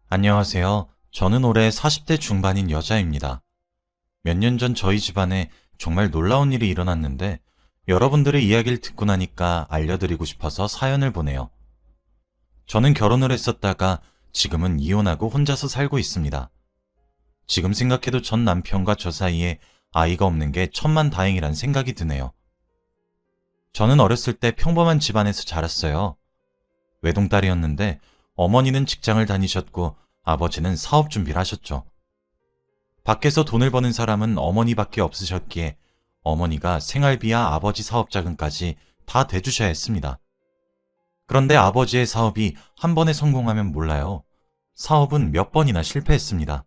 안녕하세요. 저는 올해 40대 중반인 여자입니다. 몇 년 전 저희 집안에 정말 놀라운 일이 일어났는데 여러분들의 이야기를 듣고 나니까 알려드리고 싶어서 사연을 보내요. 저는 결혼을 했었다가 지금은 이혼하고 혼자서 살고 있습니다. 지금 생각해도 전 남편과 저 사이에 아이가 없는 게 천만다행이란 생각이 드네요. 저는 어렸을 때 평범한 집안에서 자랐어요. 외동딸이었는데 어머니는 직장을 다니셨고 아버지는 사업 준비를 하셨죠. 밖에서 돈을 버는 사람은 어머니밖에 없으셨기에 어머니가 생활비와 아버지 사업 자금까지 다 대주셔야 했습니다. 그런데 아버지의 사업이 한 번에 성공하면 몰라요. 사업은 몇 번이나 실패했습니다.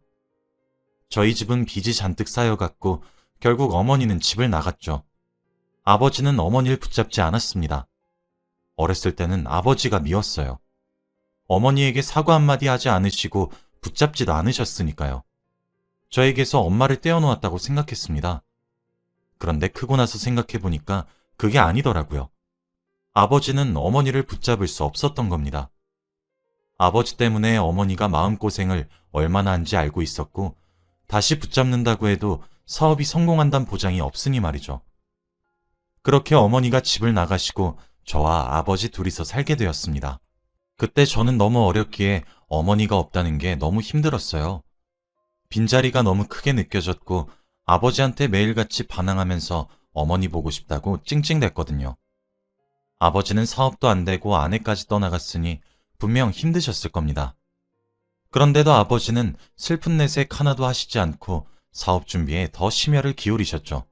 저희 집은 빚이 잔뜩 쌓여갔고 결국 어머니는 집을 나갔죠. 아버지는 어머니를 붙잡지 않았습니다. 어렸을 때는 아버지가 미웠어요. 어머니에게 사과 한마디 하지 않으시고 붙잡지도 않으셨으니까요. 저에게서 엄마를 떼어놓았다고 생각했습니다. 그런데 크고 나서 생각해보니까 그게 아니더라고요. 아버지는 어머니를 붙잡을 수 없었던 겁니다. 아버지 때문에 어머니가 마음고생을 얼마나 한지 알고 있었고 다시 붙잡는다고 해도 사업이 성공한다는 보장이 없으니 말이죠. 그렇게 어머니가 집을 나가시고 저와 아버지 둘이서 살게 되었습니다. 그때 저는 너무 어렸기에 어머니가 없다는 게 너무 힘들었어요. 빈자리가 너무 크게 느껴졌고 아버지한테 매일같이 반항하면서 어머니 보고 싶다고 찡찡댔거든요. 아버지는 사업도 안 되고 아내까지 떠나갔으니 분명 힘드셨을 겁니다. 그런데도 아버지는 슬픈 내색 하나도 하시지 않고 사업 준비에 더 심혈을 기울이셨죠.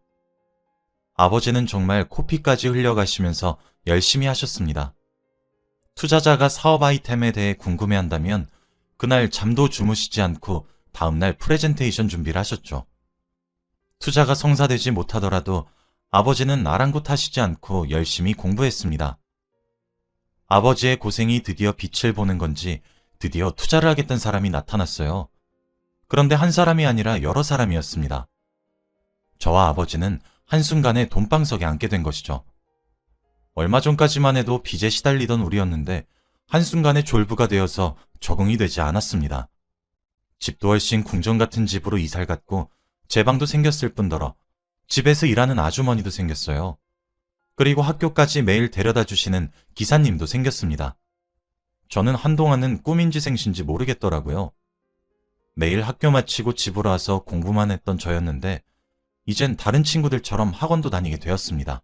아버지는 정말 코피까지 흘려가시면서 열심히 하셨습니다. 투자자가 사업 아이템에 대해 궁금해한다면 그날 잠도 주무시지 않고 다음날 프레젠테이션 준비를 하셨죠. 투자가 성사되지 못하더라도 아버지는 아랑곳하시지 않고 열심히 공부했습니다. 아버지의 고생이 드디어 빛을 보는 건지 드디어 투자를 하겠다는 사람이 나타났어요. 그런데 한 사람이 아니라 여러 사람이었습니다. 저와 아버지는 한순간에 돈방석에 앉게 된 것이죠. 얼마 전까지만 해도 빚에 시달리던 우리였는데 한순간에 졸부가 되어서 적응이 되지 않았습니다. 집도 훨씬 궁전 같은 집으로 이사를 갔고 제 방도 생겼을 뿐더러 집에서 일하는 아주머니도 생겼어요. 그리고 학교까지 매일 데려다 주시는 기사님도 생겼습니다. 저는 한동안은 꿈인지 생신지 모르겠더라고요. 매일 학교 마치고 집으로 와서 공부만 했던 저였는데 이젠 다른 친구들처럼 학원도 다니게 되었습니다.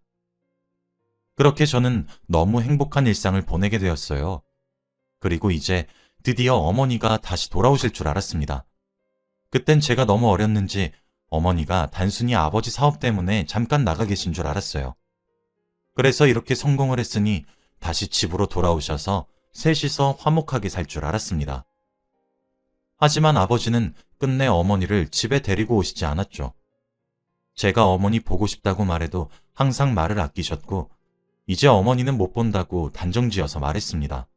그렇게 저는 너무 행복한 일상을 보내게 되었어요. 그리고 이제 드디어 어머니가 다시 돌아오실 줄 알았습니다. 그땐 제가 너무 어렸는지 어머니가 단순히 아버지 사업 때문에 잠깐 나가 계신 줄 알았어요. 그래서 이렇게 성공을 했으니 다시 집으로 돌아오셔서 셋이서 화목하게 살 줄 알았습니다. 하지만 아버지는 끝내 어머니를 집에 데리고 오시지 않았죠. 제가 어머니 보고 싶다고 말해도 항상 말을 아끼셨고 이제 어머니는 못 본다고 단정지어서 말했습니다.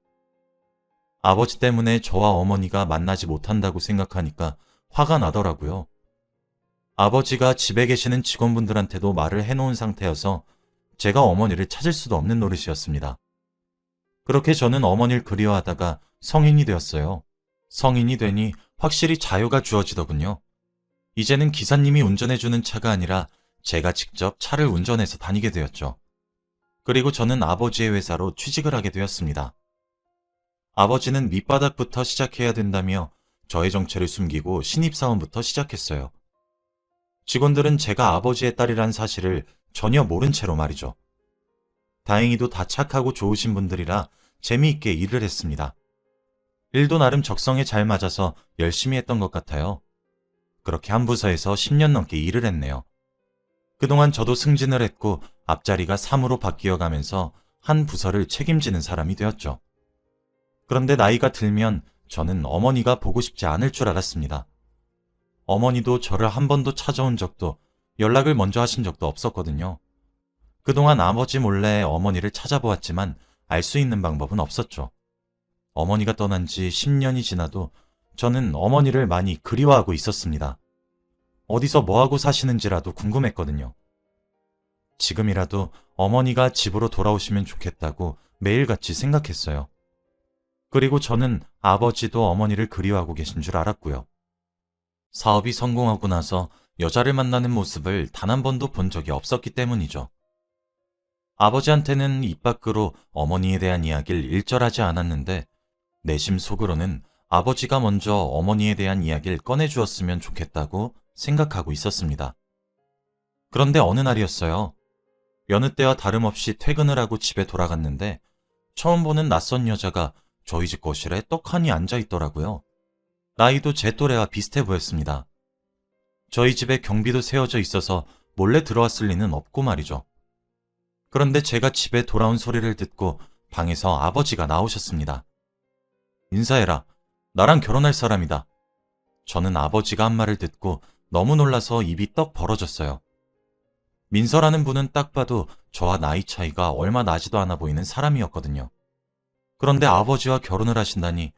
아버지 때문에 저와 어머니가 만나지 못한다고 생각하니까 화가 나더라고요. 아버지가 집에 계시는 직원분들한테도 말을 해놓은 상태여서 제가 어머니를 찾을 수도 없는 노릇이었습니다. 그렇게 저는 어머니를 그리워하다가 성인이 되었어요. 성인이 되니 확실히 자유가 주어지더군요. 이제는 기사님이 운전해주는 차가 아니라 제가 직접 차를 운전해서 다니게 되었죠. 그리고 저는 아버지의 회사로 취직을 하게 되었습니다. 아버지는 밑바닥부터 시작해야 된다며 저의 정체를 숨기고 신입사원부터 시작했어요. 직원들은 제가 아버지의 딸이란 사실을 전혀 모른 채로 말이죠. 다행히도 다 착하고 좋으신 분들이라 재미있게 일을 했습니다. 일도 나름 적성에 잘 맞아서 열심히 했던 것 같아요. 그렇게 한 부서에서 10년 넘게 일을 했네요. 그동안 저도 승진을 했고 앞자리가 3으로 바뀌어가면서 한 부서를 책임지는 사람이 되었죠. 그런데 나이가 들면 저는 어머니가 보고 싶지 않을 줄 알았습니다. 어머니도 저를 한 번도 찾아온 적도 연락을 먼저 하신 적도 없었거든요. 그동안 아버지 몰래 어머니를 찾아보았지만 알 수 있는 방법은 없었죠. 어머니가 떠난 지 10년이 지나도 저는 어머니를 많이 그리워하고 있었습니다. 어디서 뭐하고 사시는지라도 궁금했거든요. 지금이라도 어머니가 집으로 돌아오시면 좋겠다고 매일같이 생각했어요. 그리고 저는 아버지도 어머니를 그리워하고 계신 줄 알았고요. 사업이 성공하고 나서 여자를 만나는 모습을 단 한 번도 본 적이 없었기 때문이죠. 아버지한테는 입 밖으로 어머니에 대한 이야기를 일절하지 않았는데 내심 속으로는 아버지가 먼저 어머니에 대한 이야기를 꺼내주었으면 좋겠다고 생각하고 있었습니다. 그런데 어느 날이었어요. 여느 때와 다름없이 퇴근을 하고 집에 돌아갔는데 처음 보는 낯선 여자가 저희 집 거실에 떡하니 앉아 있더라고요. 나이도 제 또래와 비슷해 보였습니다. 저희 집에 경비도 세워져 있어서 몰래 들어왔을 리는 없고 말이죠. 그런데 제가 집에 돌아온 소리를 듣고 방에서 아버지가 나오셨습니다. 인사해라. 나랑 결혼할 사람이다. 저는 아버지가 한 말을 듣고 너무 놀라서 입이 떡 벌어졌어요. 민서라는 분은 딱 봐도 저와 나이 차이가 얼마 나지도 않아 보이는 사람이었거든요. 그런데 아버지와 결혼을 하신다니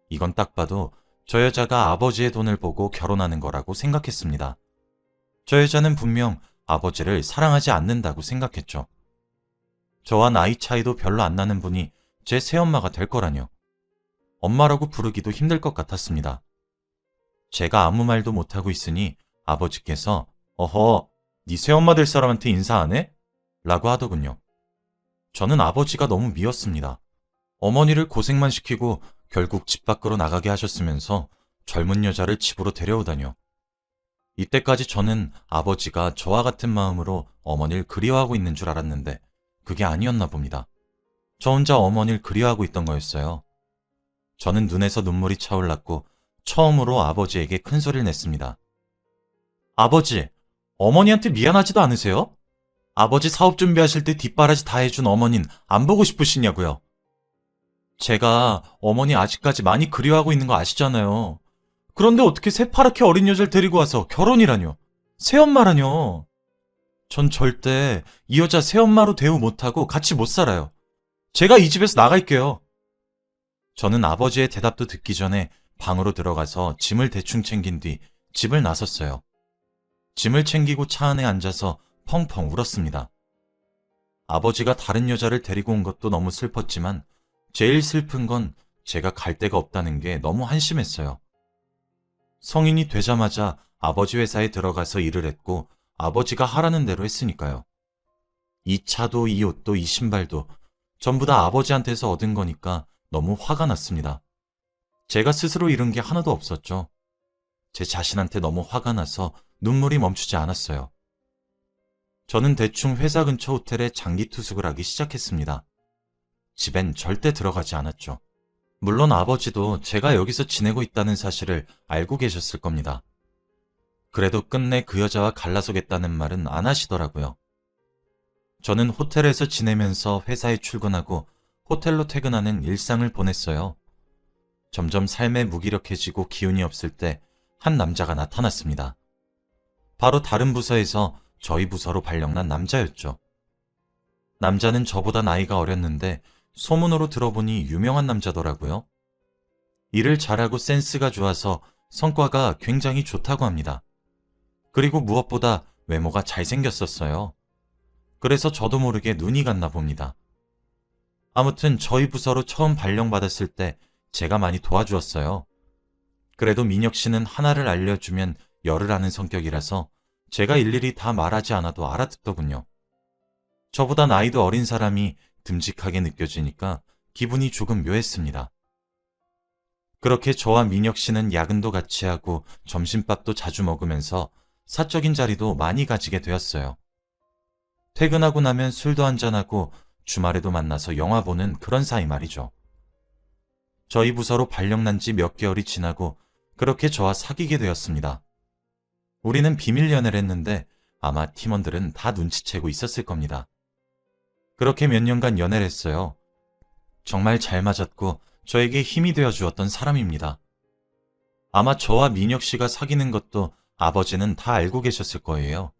이건 딱 봐도 저 여자가 아버지의 돈을 보고 결혼하는 거라고 생각했습니다. 저 여자는 분명 아버지를 사랑하지 않는다고 생각했죠. 저와 나이 차이도 별로 안 나는 분이 제 새엄마가 될 거라뇨. 엄마라고 부르기도 힘들 것 같았습니다. 제가 아무 말도 못하고 있으니 아버지께서 어허, 네 새엄마 될 사람한테 인사 안 해? 라고 하더군요. 저는 아버지가 너무 미웠습니다. 어머니를 고생만 시키고 결국 집 밖으로 나가게 하셨으면서 젊은 여자를 집으로 데려오다뇨. 이때까지 저는 아버지가 저와 같은 마음으로 어머니를 그리워하고 있는 줄 알았는데 그게 아니었나 봅니다. 저 혼자 어머니를 그리워하고 있던 거였어요. 저는 눈에서 눈물이 차올랐고 처음으로 아버지에게 큰 소리를 냈습니다. 아버지, 어머니한테 미안하지도 않으세요? 아버지 사업 준비하실 때 뒷바라지 다 해준 어머닌 안 보고 싶으시냐고요. 제가 어머니 아직까지 많이 그리워하고 있는 거 아시잖아요. 그런데 어떻게 새파랗게 어린 여자를 데리고 와서 결혼이라뇨. 새엄마라뇨. 전 절대 이 여자 새엄마로 대우 못하고 같이 못 살아요. 제가 이 집에서 나갈게요. 저는 아버지의 대답도 듣기 전에 방으로 들어가서 짐을 대충 챙긴 뒤 집을 나섰어요. 짐을 챙기고 차 안에 앉아서 펑펑 울었습니다. 아버지가 다른 여자를 데리고 온 것도 너무 슬펐지만 제일 슬픈 건 제가 갈 데가 없다는 게 너무 한심했어요. 성인이 되자마자 아버지 회사에 들어가서 일을 했고 아버지가 하라는 대로 했으니까요. 이 차도 이 옷도 이 신발도 전부 다 아버지한테서 얻은 거니까 너무 화가 났습니다. 제가 스스로 잃은 게 하나도 없었죠. 제 자신한테 너무 화가 나서 눈물이 멈추지 않았어요. 저는 대충 회사 근처 호텔에 장기 투숙을 하기 시작했습니다. 집엔 절대 들어가지 않았죠. 물론 아버지도 제가 여기서 지내고 있다는 사실을 알고 계셨을 겁니다. 그래도 끝내 그 여자와 갈라서겠다는 말은 안 하시더라고요. 저는 호텔에서 지내면서 회사에 출근하고 호텔로 퇴근하는 일상을 보냈어요. 점점 삶에 무기력해지고 기운이 없을 때 한 남자가 나타났습니다. 바로 다른 부서에서 저희 부서로 발령난 남자였죠. 남자는 저보다 나이가 어렸는데 소문으로 들어보니 유명한 남자더라고요. 일을 잘하고 센스가 좋아서 성과가 굉장히 좋다고 합니다. 그리고 무엇보다 외모가 잘생겼었어요. 그래서 저도 모르게 눈이 갔나 봅니다. 아무튼 저희 부서로 처음 발령받았을 때 제가 많이 도와주었어요. 그래도 민혁 씨는 하나를 알려주면 열을 아는 성격이라서 제가 일일이 다 말하지 않아도 알아듣더군요. 저보다 나이도 어린 사람이 듬직하게 느껴지니까 기분이 조금 묘했습니다. 그렇게 저와 민혁 씨는 야근도 같이 하고 점심밥도 자주 먹으면서 사적인 자리도 많이 가지게 되었어요. 퇴근하고 나면 술도 한잔하고 주말에도 만나서 영화 보는 그런 사이 말이죠. 저희 부서로 발령난 지 몇 개월이 지나고 그렇게 저와 사귀게 되었습니다. 우리는 비밀 연애를 했는데 아마 팀원들은 다 눈치채고 있었을 겁니다. 그렇게 몇 년간 연애를 했어요. 정말 잘 맞았고 저에게 힘이 되어 주었던 사람입니다. 아마 저와 민혁 씨가 사귀는 것도 아버지는 다 알고 계셨을 거예요.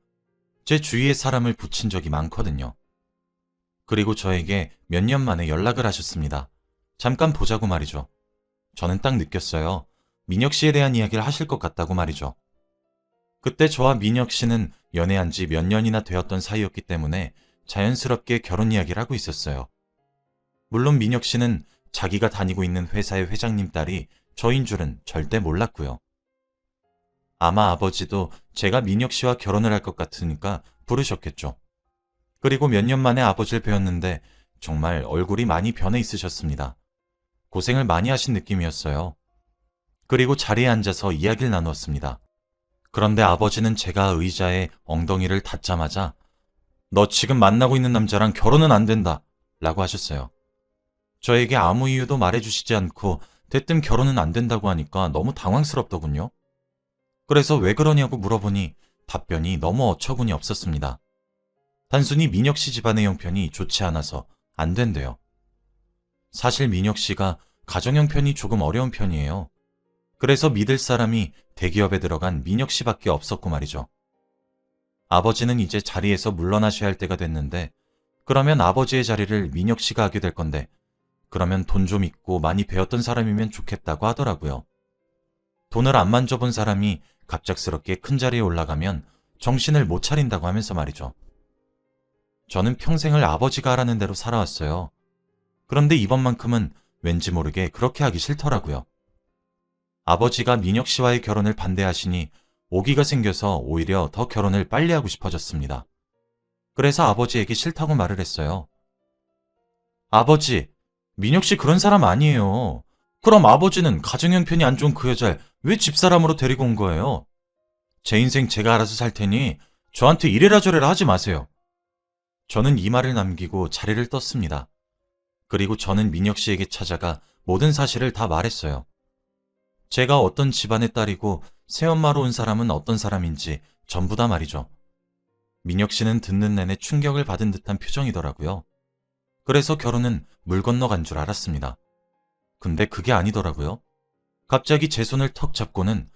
제 주위에 사람을 붙인 적이 많거든요. 그리고 저에게 몇 년 만에 연락을 하셨습니다. 잠깐 보자고 말이죠. 저는 딱 느꼈어요. 민혁 씨에 대한 이야기를 하실 것 같다고 말이죠. 그때 저와 민혁 씨는 연애한 지 몇 년이나 되었던 사이였기 때문에 자연스럽게 결혼 이야기를 하고 있었어요. 물론 민혁 씨는 자기가 다니고 있는 회사의 회장님 딸이 저인 줄은 절대 몰랐고요. 아마 아버지도 제가 민혁 씨와 결혼을 할 것 같으니까 부르셨겠죠. 그리고 몇 년 만에 아버지를 뵈었는데 정말 얼굴이 많이 변해 있으셨습니다. 고생을 많이 하신 느낌이었어요. 그리고 자리에 앉아서 이야기를 나누었습니다. 그런데 아버지는 제가 의자에 엉덩이를 닿자마자 너 지금 만나고 있는 남자랑 결혼은 안 된다 라고 하셨어요. 저에게 아무 이유도 말해주시지 않고 대뜸 결혼은 안 된다고 하니까 너무 당황스럽더군요. 그래서 왜 그러냐고 물어보니 답변이 너무 어처구니 없었습니다. 단순히 민혁 씨 집안의 형편이 좋지 않아서 안 된대요. 사실 민혁 씨가 가정 형편이 조금 어려운 편이에요. 그래서 믿을 사람이 대기업에 들어간 민혁 씨밖에 없었고 말이죠. 아버지는 이제 자리에서 물러나셔야 할 때가 됐는데 그러면 아버지의 자리를 민혁 씨가 하게 될 건데 그러면 돈 좀 있고 많이 배웠던 사람이면 좋겠다고 하더라고요. 돈을 안 만져본 사람이 갑작스럽게 큰 자리에 올라가면 정신을 못 차린다고 하면서 말이죠. 저는 평생을 아버지가 하라는 대로 살아왔어요. 그런데 이번만큼은 왠지 모르게 그렇게 하기 싫더라고요. 아버지가 민혁 씨와의 결혼을 반대하시니 오기가 생겨서 오히려 더 결혼을 빨리 하고 싶어졌습니다. 그래서 아버지에게 싫다고 말을 했어요. 아버지, 민혁 씨 그런 사람 아니에요. 그럼 아버지는 가정 형편이 안 좋은 그 여자를 왜 집사람으로 데리고 온 거예요? 제 인생 제가 알아서 살 테니 저한테 이래라 저래라 하지 마세요. 저는 이 말을 남기고 자리를 떴습니다. 그리고 저는 민혁 씨에게 찾아가 모든 사실을 다 말했어요. 제가 어떤 집안의 딸이고 새엄마로 온 사람은 어떤 사람인지 전부 다 말이죠. 민혁 씨는 듣는 내내 충격을 받은 듯한 표정이더라고요. 그래서 결혼은 물 건너간 줄 알았습니다. 근데 그게 아니더라고요. 갑자기 제 손을 턱 잡고는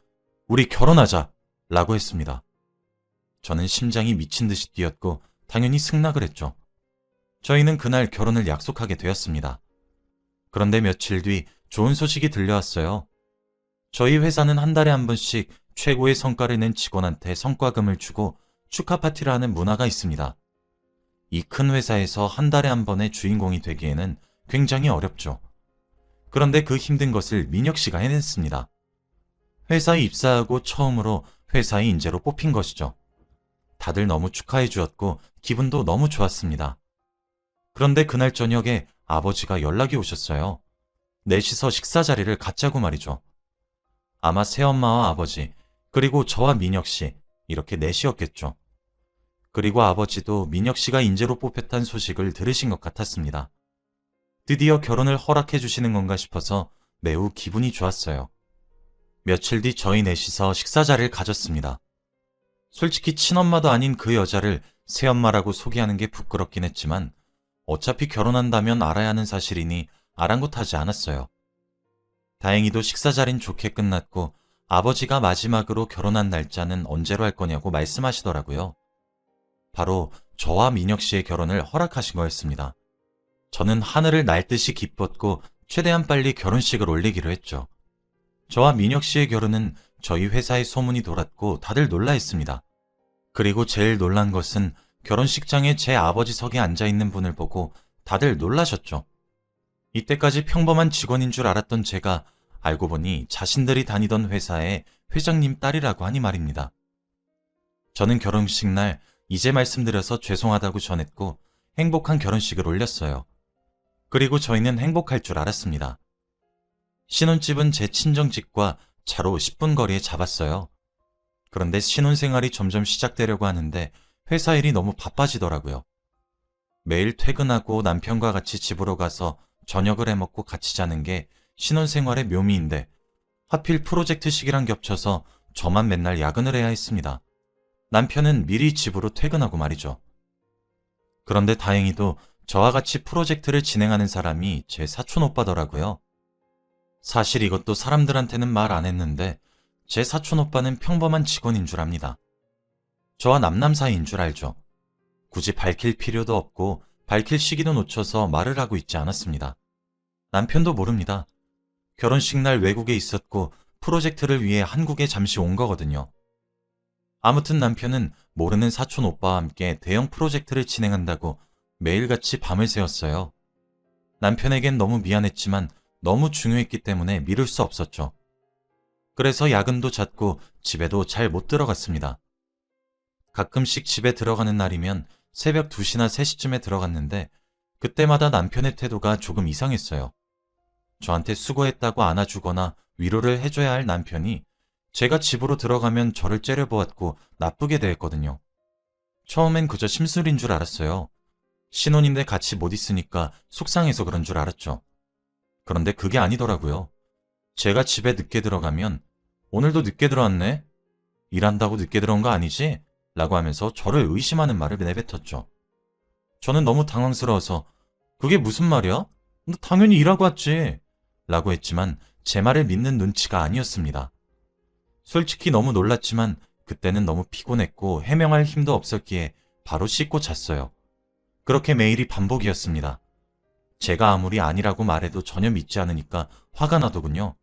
우리 결혼하자 라고 했습니다. 저는 심장이 미친 듯이 뛰었고 당연히 승낙을 했죠. 저희는 그날 결혼을 약속하게 되었습니다. 그런데 며칠 뒤 좋은 소식이 들려왔어요. 저희 회사는 한 달에 한 번씩 최고의 성과를 낸 직원한테 성과금을 주고 축하 파티를 하는 문화가 있습니다. 이 큰 회사에서 한 달에 한 번의 주인공이 되기에는 굉장히 어렵죠. 그런데 그 힘든 것을 민혁 씨가 해냈습니다. 회사에 입사하고 처음으로 회사의 인재로 뽑힌 것이죠. 다들 너무 축하해 주었고 기분도 너무 좋았습니다. 그런데 그날 저녁에 아버지가 연락이 오셨어요. 넷이서 식사 자리를 갖자고 말이죠. 아마 새엄마와 아버지, 그리고 저와 민혁 씨, 이렇게 넷이었겠죠. 그리고 아버지도 민혁 씨가 인재로 뽑혔다는 소식을 들으신 것 같았습니다. 드디어 결혼을 허락해 주시는 건가 싶어서 매우 기분이 좋았어요. 며칠 뒤 저희 넷이서 식사 자리를 가졌습니다. 솔직히 친엄마도 아닌 그 여자를 새엄마라고 소개하는 게 부끄럽긴 했지만 어차피 결혼한다면 알아야 하는 사실이니 아랑곳하지 않았어요. 다행히도 식사 자리는 좋게 끝났고 아버지가 마지막으로 결혼한 날짜는 언제로 할 거냐고 말씀하시더라고요. 바로 저와 민혁 씨의 결혼을 허락하신 거였습니다. 저는 하늘을 날듯이 기뻤고 최대한 빨리 결혼식을 올리기로 했죠. 저와 민혁 씨의 결혼은 저희 회사에 소문이 돌았고 다들 놀라했습니다. 그리고 제일 놀란 것은 결혼식장에 제 아버지석에 앉아있는 분을 보고 다들 놀라셨죠. 이때까지 평범한 직원인 줄 알았던 제가 알고 보니 자신들이 다니던 회사의 회장님 딸이라고 하니 말입니다. 저는 결혼식 날 이제 말씀드려서 죄송하다고 전했고 행복한 결혼식을 올렸어요. 그리고 저희는 행복할 줄 알았습니다. 신혼집은 제 친정집과 차로 10분 거리에 잡았어요. 그런데 신혼생활이 점점 시작되려고 하는데 회사 일이 너무 바빠지더라고요. 매일 퇴근하고 남편과 같이 집으로 가서 저녁을 해먹고 같이 자는 게 신혼생활의 묘미인데 하필 프로젝트 시기랑 겹쳐서 저만 맨날 야근을 해야 했습니다. 남편은 미리 집으로 퇴근하고 말이죠. 그런데 다행히도 저와 같이 프로젝트를 진행하는 사람이 제 사촌 오빠더라고요. 사실 이것도 사람들한테는 말 안 했는데 제 사촌 오빠는 평범한 직원인 줄 압니다. 저와 남남 사이인 줄 알죠. 굳이 밝힐 필요도 없고 밝힐 시기도 놓쳐서 말을 하고 있지 않았습니다. 남편도 모릅니다. 결혼식 날 외국에 있었고 프로젝트를 위해 한국에 잠시 온 거거든요. 아무튼 남편은 모르는 사촌 오빠와 함께 대형 프로젝트를 진행한다고 매일같이 밤을 새웠어요. 남편에겐 너무 미안했지만 너무 중요했기 때문에 미룰 수 없었죠. 그래서 야근도 잦고 집에도 잘 못 들어갔습니다. 가끔씩 집에 들어가는 날이면 새벽 2시나 3시쯤에 들어갔는데 그때마다 남편의 태도가 조금 이상했어요. 저한테 수고했다고 안아주거나 위로를 해줘야 할 남편이 제가 집으로 들어가면 저를 째려보았고 나쁘게 대했거든요. 처음엔 그저 심술인 줄 알았어요. 신혼인데 같이 못 있으니까 속상해서 그런 줄 알았죠. 그런데 그게 아니더라고요. 제가 집에 늦게 들어가면 오늘도 늦게 들어왔네? 일한다고 늦게 들어온 거 아니지? 라고 하면서 저를 의심하는 말을 내뱉었죠. 저는 너무 당황스러워서 그게 무슨 말이야? 너 당연히 일하고 왔지. 라고 했지만 제 말을 믿는 눈치가 아니었습니다. 솔직히 너무 놀랐지만 그때는 너무 피곤했고 해명할 힘도 없었기에 바로 씻고 잤어요. 그렇게 매일이 반복이었습니다. 제가 아무리 아니라고 말해도 전혀 믿지 않으니까 화가 나더군요.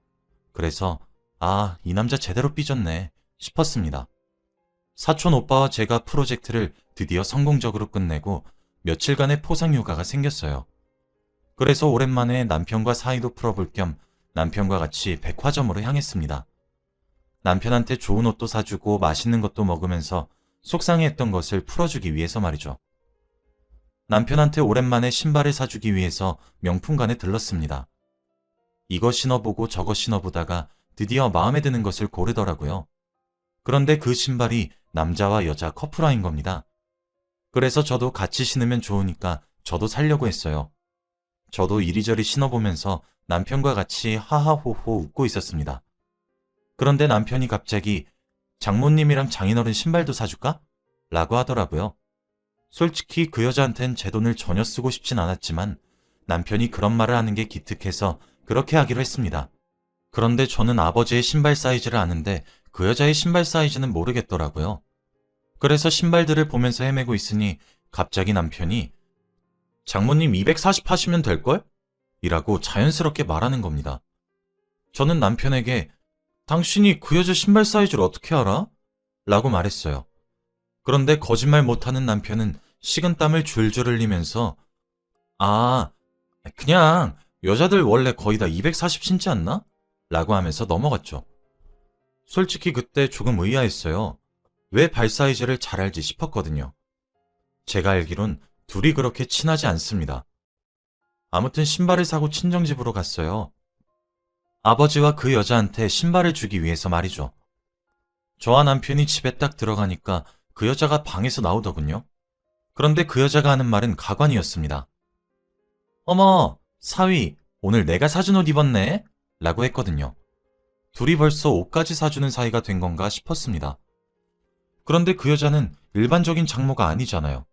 그래서 이 남자 제대로 삐졌네 싶었습니다. 사촌 오빠와 제가 프로젝트를 드디어 성공적으로 끝내고 며칠간의 포상휴가가 생겼어요. 그래서 오랜만에 남편과 사이도 풀어볼 겸 남편과 같이 백화점으로 향했습니다. 남편한테 좋은 옷도 사주고 맛있는 것도 먹으면서 속상해했던 것을 풀어주기 위해서 말이죠. 남편한테 오랜만에 신발을 사주기 위해서 명품관에 들렀습니다. 이거 신어보고 저거 신어보다가 드디어 마음에 드는 것을 고르더라고요. 그런데 그 신발이 남자와 여자 커플화인 겁니다. 그래서 저도 같이 신으면 좋으니까 저도 사려고 했어요. 저도 이리저리 신어보면서 남편과 같이 하하호호 웃고 있었습니다. 그런데 남편이 갑자기 장모님이랑 장인어른 신발도 사줄까? 라고 하더라고요. 솔직히 그 여자한텐 제 돈을 전혀 쓰고 싶진 않았지만 남편이 그런 말을 하는 게 기특해서 그렇게 하기로 했습니다. 그런데 저는 아버지의 신발 사이즈를 아는데 그 여자의 신발 사이즈는 모르겠더라고요. 그래서 신발들을 보면서 헤매고 있으니 갑자기 남편이 장모님 240 하시면 될걸? 이라고 자연스럽게 말하는 겁니다. 저는 남편에게 당신이 그 여자 신발 사이즈를 어떻게 알아? 라고 말했어요. 그런데 거짓말 못하는 남편은 식은땀을 줄줄 흘리면서 그냥 여자들 원래 거의 다 240 신지 않나? 라고 하면서 넘어갔죠. 솔직히 그때 조금 의아했어요. 왜 발 사이즈를 잘 알지 싶었거든요. 제가 알기론 둘이 그렇게 친하지 않습니다. 아무튼 신발을 사고 친정집으로 갔어요. 아버지와 그 여자한테 신발을 주기 위해서 말이죠. 저와 남편이 집에 딱 들어가니까 그 여자가 방에서 나오더군요. 그런데 그 여자가 하는 말은 가관이었습니다. 어머, 사위, 오늘 내가 사준 옷 입었네? 라고 했거든요. 둘이 벌써 옷까지 사주는 사이가 된 건가 싶었습니다. 그런데 그 여자는 일반적인 장모가 아니잖아요.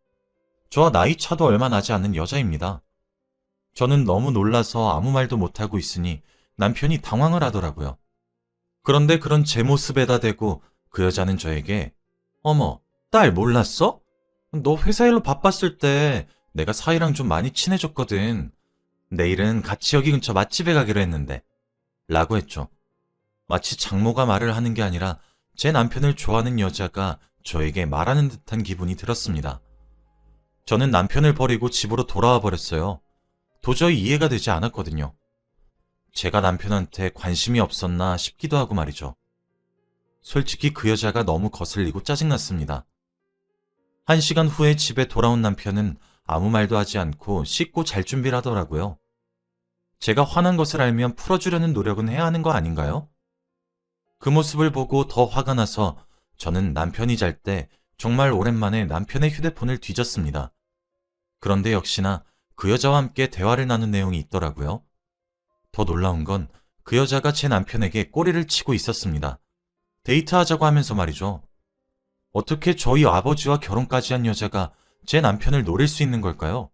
저와 나이 차도 얼마 나지 않는 여자입니다. 저는 너무 놀라서 아무 말도 못하고 있으니 남편이 당황을 하더라고요. 그런데 그런 제 모습에다 대고 그 여자는 저에게 어머, 딸 몰랐어? 너 회사 일로 바빴을 때 내가 사이랑 좀 많이 친해졌거든. 내일은 같이 여기 근처 맛집에 가기로 했는데 라고 했죠. 마치 장모가 말을 하는 게 아니라 제 남편을 좋아하는 여자가 저에게 말하는 듯한 기분이 들었습니다. 저는 남편을 버리고 집으로 돌아와 버렸어요. 도저히 이해가 되지 않았거든요. 제가 남편한테 관심이 없었나 싶기도 하고 말이죠. 솔직히 그 여자가 너무 거슬리고 짜증났습니다. 1시간 후에 집에 돌아온 남편은 아무 말도 하지 않고 씻고 잘 준비를 하더라고요. 제가 화난 것을 알면 풀어주려는 노력은 해야 하는 거 아닌가요? 그 모습을 보고 더 화가 나서 저는 남편이 잘 때 정말 오랜만에 남편의 휴대폰을 뒤졌습니다. 그런데 역시나 그 여자와 함께 대화를 나눈 내용이 있더라고요. 더 놀라운 건 그 여자가 제 남편에게 꼬리를 치고 있었습니다. 데이트하자고 하면서 말이죠. 어떻게 저희 아버지와 결혼까지 한 여자가 제 남편을 노릴 수 있는 걸까요?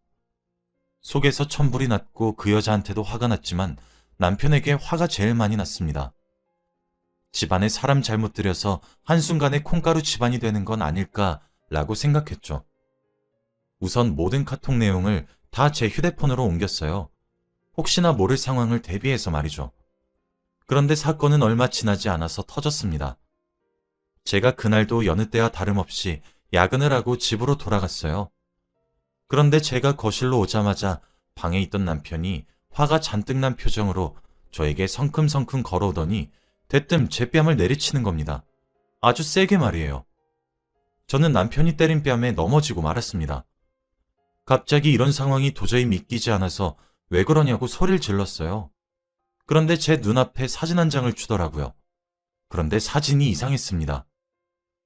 속에서 천불이 났고 그 여자한테도 화가 났지만 남편에게 화가 제일 많이 났습니다. 집안에 사람 잘못 들여서 한순간에 콩가루 집안이 되는 건 아닐까라고 생각했죠. 우선 모든 카톡 내용을 다 제 휴대폰으로 옮겼어요. 혹시나 모를 상황을 대비해서 말이죠. 그런데 사건은 얼마 지나지 않아서 터졌습니다. 제가 그날도 여느 때와 다름없이 야근을 하고 집으로 돌아갔어요. 그런데 제가 거실로 오자마자 방에 있던 남편이 화가 잔뜩 난 표정으로 저에게 성큼성큼 걸어오더니 대뜸 제 뺨을 내리치는 겁니다. 아주 세게 말이에요. 저는 남편이 때린 뺨에 넘어지고 말았습니다. 갑자기 이런 상황이 도저히 믿기지 않아서 왜 그러냐고 소리를 질렀어요. 그런데 제 눈앞에 사진 한 장을 주더라고요. 그런데 사진이 이상했습니다.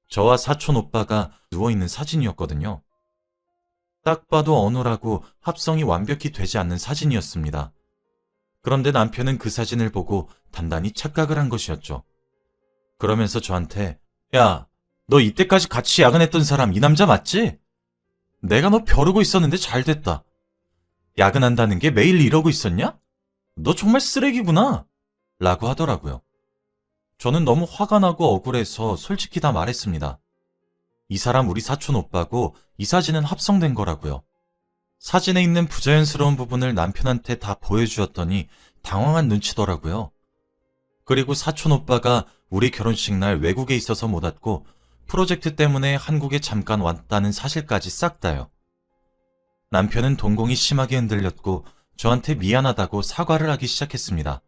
저와 사촌 오빠가 누워있는 사진이었거든요. 딱 봐도 어눌하고 합성이 완벽히 되지 않는 사진이었습니다. 그런데 남편은 그 사진을 보고 단단히 착각을 한 것이었죠. 그러면서 저한테 야, 너 이때까지 같이 야근했던 사람 이 남자 맞지? 내가 너 벼르고 있었는데 잘 됐다. 야근한다는 게 매일 이러고 있었냐? 너 정말 쓰레기구나. 라고 하더라고요. 저는 너무 화가 나고 억울해서 솔직히 다 말했습니다. 이 사람 우리 사촌 오빠고 이 사진은 합성된 거라고요. 사진에 있는 부자연스러운 부분을 남편한테 다 보여주었더니 당황한 눈치더라고요. 그리고 사촌 오빠가 우리 결혼식 날 외국에 있어서 못 왔고 프로젝트 때문에 한국에 잠깐 왔다는 사실까지 싹 다요. 남편은 동공이 심하게 흔들렸고 저한테 미안하다고 사과를 하기 시작했습니다.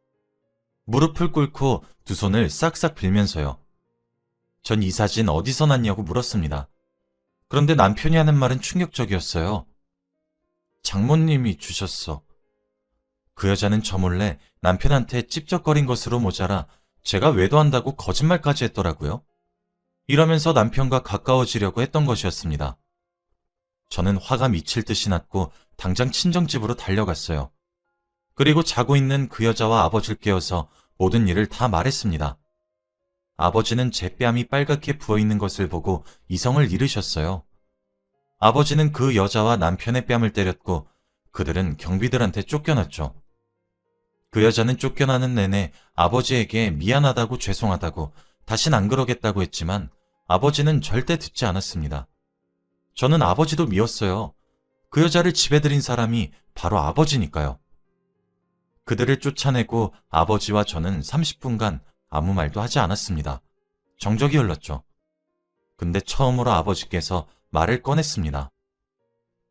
무릎을 꿇고 두 손을 싹싹 빌면서요. 전 이 사진 어디서 났냐고 물었습니다. 그런데 남편이 하는 말은 충격적이었어요. 장모님이 주셨어. 그 여자는 저 몰래 남편한테 찝쩍거린 것으로 모자라 제가 외도한다고 거짓말까지 했더라고요. 이러면서 남편과 가까워지려고 했던 것이었습니다. 저는 화가 미칠 듯이 났고 당장 친정집으로 달려갔어요. 그리고 자고 있는 그 여자와 아버지를 깨워서 모든 일을 다 말했습니다. 아버지는 제 뺨이 빨갛게 부어있는 것을 보고 이성을 잃으셨어요. 아버지는 그 여자와 남편의 뺨을 때렸고 그들은 경비들한테 쫓겨났죠. 그 여자는 쫓겨나는 내내 아버지에게 미안하다고 죄송하다고 다신 안 그러겠다고 했지만 아버지는 절대 듣지 않았습니다. 저는 아버지도 미웠어요. 그 여자를 집에 들인 사람이 바로 아버지니까요. 그들을 쫓아내고 아버지와 저는 30분간 아무 말도 하지 않았습니다. 정적이 흘렀죠. 근데 처음으로 아버지께서 말을 꺼냈습니다.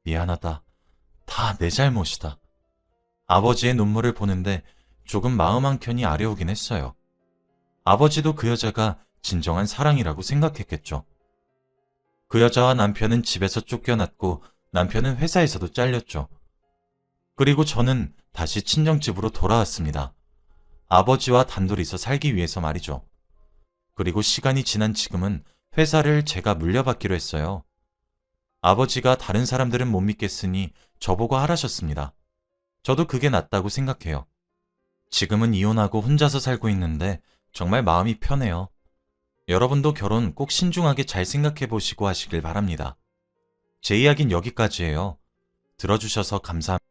미안하다. 다 내 잘못이다. 아버지의 눈물을 보는데 조금 마음 한켠이 아려오긴 했어요. 아버지도 그 여자가 진정한 사랑이라고 생각했겠죠. 그 여자와 남편은 집에서 쫓겨났고 남편은 회사에서도 잘렸죠. 그리고 저는 다시 친정집으로 돌아왔습니다. 아버지와 단둘이서 살기 위해서 말이죠. 그리고 시간이 지난 지금은 회사를 제가 물려받기로 했어요. 아버지가 다른 사람들은 못 믿겠으니 저보고 하라셨습니다. 저도 그게 낫다고 생각해요. 지금은 이혼하고 혼자서 살고 있는데 정말 마음이 편해요. 여러분도 결혼 꼭 신중하게 잘 생각해 보시고 하시길 바랍니다. 제 이야기는 여기까지예요. 들어주셔서 감사합니다.